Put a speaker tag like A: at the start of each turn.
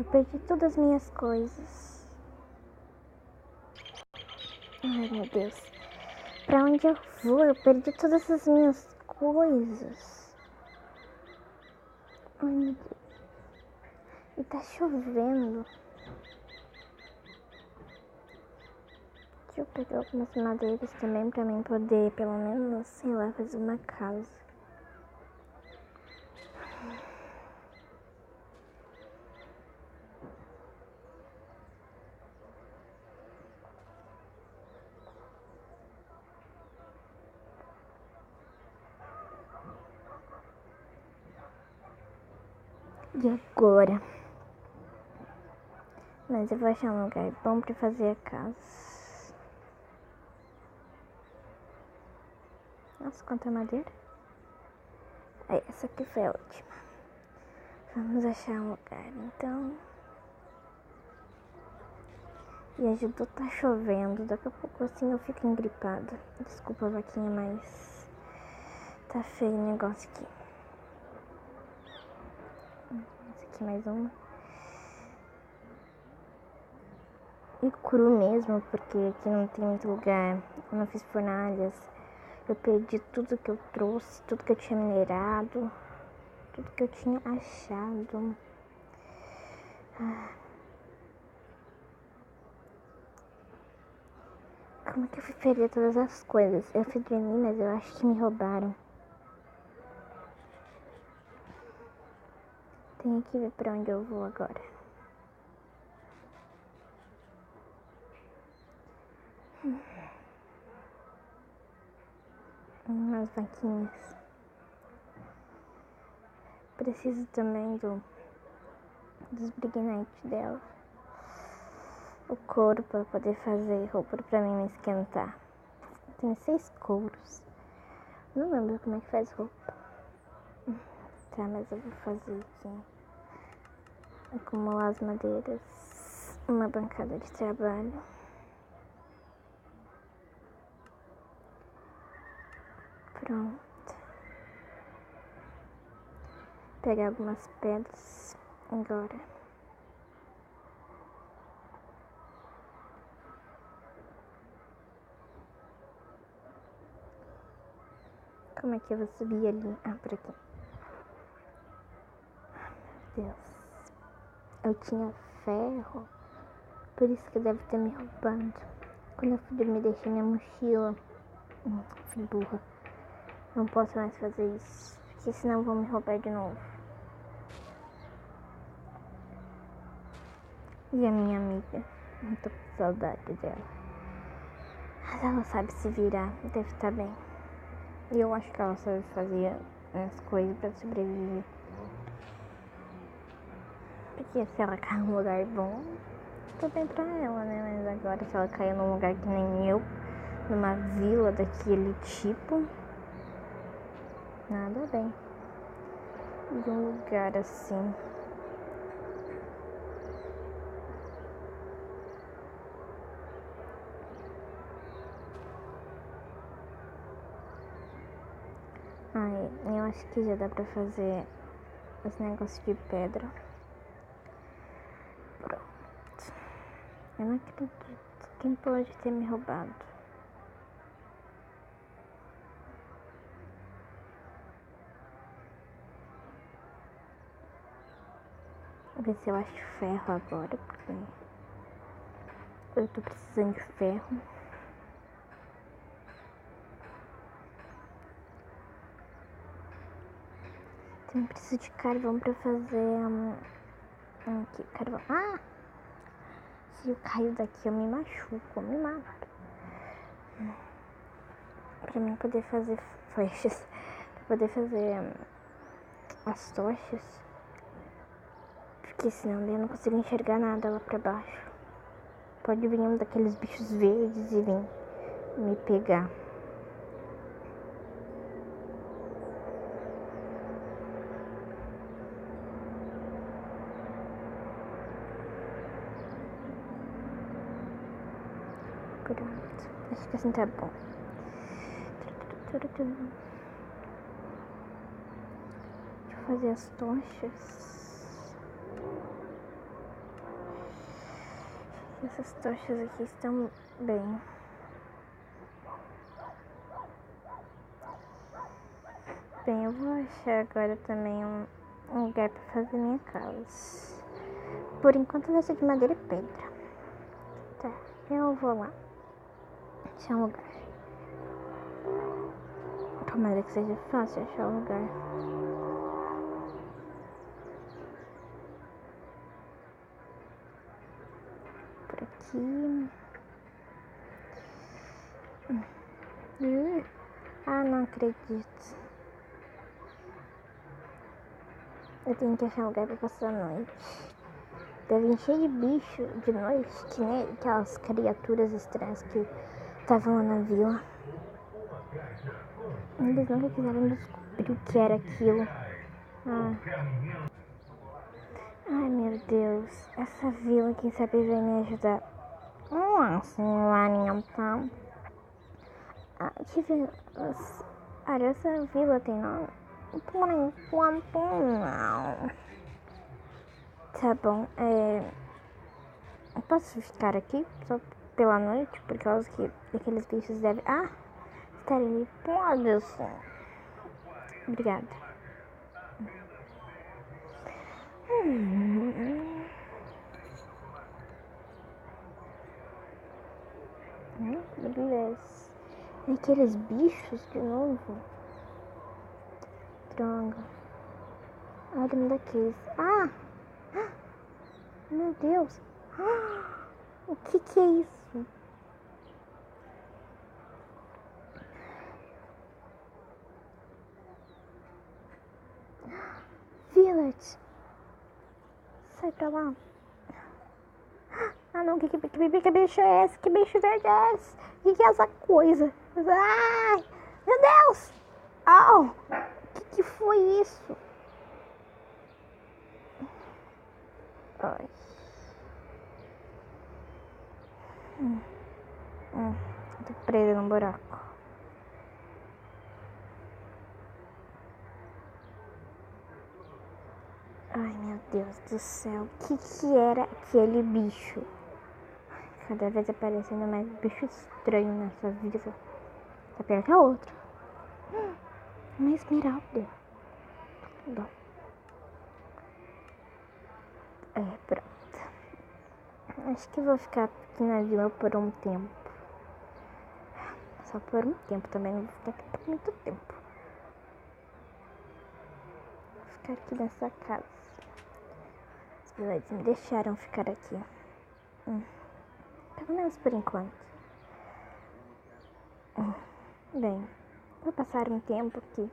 A: Eu perdi todas as minhas coisas. Ai, meu Deus. Pra onde eu vou? Eu perdi todas as minhas coisas. Ai, meu Deus. E tá chovendo. Deixa eu pegar algumas madeiras também pra mim poder, pelo menos, sei lá, fazer uma casa. E agora? Mas eu vou achar um lugar bom pra fazer a casa. Nossa, quanta madeira. Aí, essa aqui foi a última. Vamos achar um lugar, então. E ajudou, tá chovendo. Daqui a pouco assim eu fico engripada. Desculpa, vaquinha, mas tá feio o negócio aqui. Essa aqui mais uma. E cru mesmo, porque aqui não tem muito lugar. Eu não fiz fornalhas. Eu perdi tudo que eu trouxe, tudo que eu tinha minerado, tudo que eu tinha achado. Como é que eu fui perder todas as coisas? Eu fui dormir, mas eu acho que me roubaram. Tenho que ver pra onde eu vou agora. Umas vaquinhas. Preciso também dos brignetes dela. O couro pra poder fazer roupa pra mim me esquentar. Tem 6 couros. Não lembro como é que faz roupa. Tá, mas eu vou fazer aqui. Acumular as madeiras. Uma bancada de trabalho. Pronto. Pegar algumas pedras agora. Como é que eu vou subir ali? Ah, por aqui. Meu Deus. Eu tinha ferro. Por isso que deve ter me roubado. Quando eu fui dormir, deixei minha mochila. Fui burra. Não posso mais fazer isso. Porque senão vão me roubar de novo. E a minha amiga? Eu tô com saudade dela. Mas ela sabe se virar. Deve estar bem. E eu acho que ela sabe fazer as coisas pra sobreviver. Porque se ela cair num lugar bom, tudo bem pra ela, né? Mas agora se ela cair num lugar que nem eu, numa vila daquele tipo, nada bem. E um lugar assim. Ai, eu acho que já dá pra fazer os negócios de pedra. Pronto. Eu não acredito. Quem pode ter me roubado? Vou ver se eu acho ferro agora, porque eu tô precisando de ferro. Também preciso de carvão pra fazer aqui, carvão. Ah! Se eu caio daqui eu me machuco, eu me mato. Pra mim poder fazer flechas, pra poder fazer as tochas. Porque senão eu não consigo enxergar nada lá pra baixo. Pode vir um daqueles bichos verdes e vir me pegar. Pronto. Acho que assim tá bom. Deixa eu fazer as tochas. Essas tochas aqui estão bem. Bem, eu vou achar agora também um lugar pra fazer minha casa. Por enquanto vai ser de madeira e pedra. Tá, eu vou lá achar um lugar. Tomara que seja fácil achar um lugar. Por aqui. Ah, não acredito. Eu tenho que achar um lugar pra passar a noite. Deve encher de bicho de noite, que nem aquelas criaturas estranhas que estavam lá na vila. Eles nunca quiseram descobrir o que era aquilo. Ai, meu Deus. Essa vila, quem sabe vai me ajudar. Senhorinha, tá? Que vila? Olha, essa vila tem nome? Por enquanto, não. Tá bom, eu posso ficar aqui só pela noite? Por causa que aqueles bichos devem... estarem ali. Pode sim. Obrigada. Beleza. Aqueles bichos de novo? Droga. Olha um daqueles. Meu Deus. O que é isso? Village. Sai pra lá. Não, que bicho é esse? Que bicho verde é esse? Que é essa coisa? Ai, meu Deus! Que foi isso? Ai. Tô presa num buraco. Ai, meu Deus do céu. O que era aquele bicho? Cada vez aparecendo mais bicho estranho nessa vida. Tá pior que a outra. Uma esmeralda. Bom. Pronto. Acho que vou ficar aqui na vila por um tempo. Só por um tempo também, não vou ficar aqui por muito tempo. Vou ficar aqui nessa casa. Os villages me deixaram ficar aqui. Pelo menos por enquanto. Bem, vou passar um tempo aqui